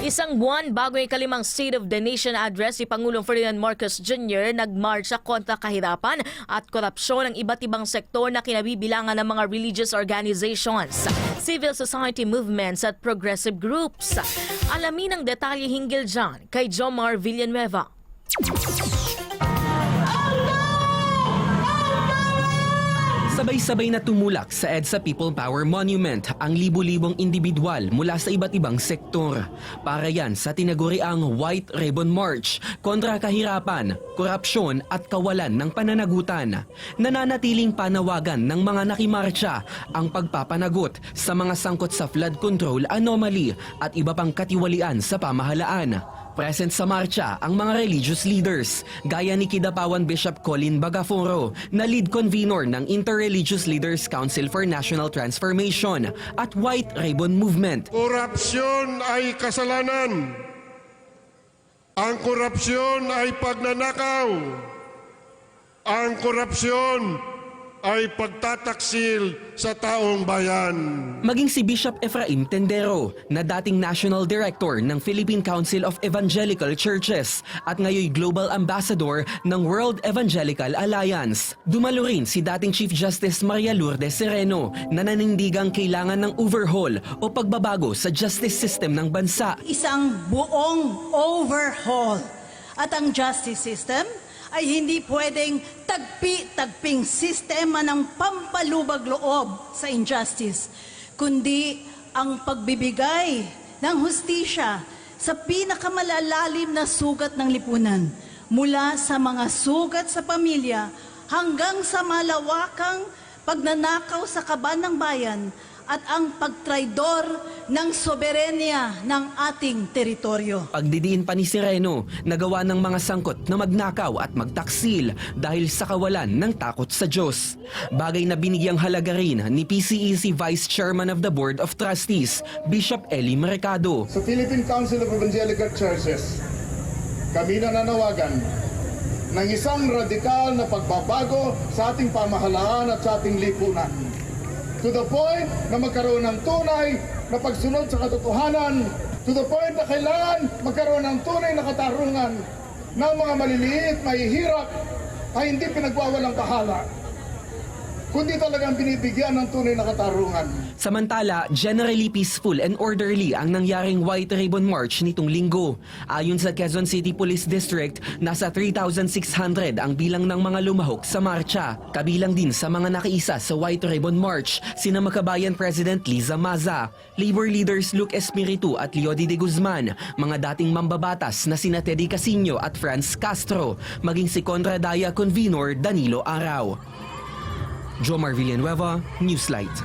Isang buwan bago ang ikalimang State of the Nation address si Pangulong Ferdinand Marcos Jr. nagmarsya kontra kahirapan at korupsyon ng iba't ibang sektor na kinabibilangan ng mga religious organizations, civil society movements at progressive groups. Alamin ang detalye hinggil dyan kay Jomar Villanueva. Sabay-sabay na tumulak sa EDSA People Power Monument ang libu-libong individual mula sa iba't ibang sektor. Para yan sa tinaguriang White Ribbon March kontra kahirapan, korupsyon at kawalan ng pananagutan. Nananatiling panawagan ng mga nakimarcha ang pagpapanagot sa mga sangkot sa flood control anomaly at iba pang katiwalian sa pamahalaan. Present sa marcha ang mga religious leaders, gaya ni Kidapawan Bishop Colin Bagaforo na lead convener ng Interreligious Leaders Council for National Transformation at White Ribbon Movement. Korupsyon ay kasalanan. Ang korupsyon ay pagnanakaw. Ang korupsyon ay pagtataksil sa taong bayan. Maging si Bishop Efraim Tendero na dating National Director ng Philippine Council of Evangelical Churches at ngayon Global Ambassador ng World Evangelical Alliance. Dumalo rin si dating Chief Justice Maria Lourdes Sereno na nanindigang kailangan ng overhaul o pagbabago sa justice system ng bansa. Isang buong overhaul at ang justice system ay hindi pwedeng tagpi-tagping sistema ng pampalubag loob sa injustice, kundi ang pagbibigay ng hustisya sa pinakamalalalim na sugat ng lipunan, mula sa mga sugat sa pamilya hanggang sa malawakang pagnanakaw sa kaban ng bayan at ang pagtraidor ng soberenya ng ating teritoryo. Pagdidiin pa ni Sereno, nagawa ng mga sangkot na magnakaw at magtaksil dahil sa kawalan ng takot sa Diyos. Bagay na binigyang halaga rin ni PCEC Vice Chairman of the Board of Trustees, Bishop Eli Mercado. Sa Philippine Council of Evangelical Churches, kami nananawagan ng isang radikal na pagbabago sa ating pamahalaan at sa ating lipunan. To the point na magkaroon ng tunay na pagsunod sa katotohanan, to the point na kailangan magkaroon ng tunay na katarungan ng mga maliliit, mahihirap ay hindi pinagwawalang kahala, kundi talagang binibigyan ng tunay na katarungan. Samantala, generally peaceful and orderly ang nangyaring White Ribbon March nitong linggo. Ayon sa Quezon City Police District, nasa 3,600 ang bilang ng mga lumahok sa marcha. Kabilang din sa mga nakiisa sa White Ribbon March, sina Makabayan President Liza Maza, Labor Leaders Luke Espiritu at Leody de Guzman, mga dating mambabatas na sina Teddy Casino at Franz Castro, maging si Contra Daya Convenor Danilo Arao. Jomar Villanueva, Newslight.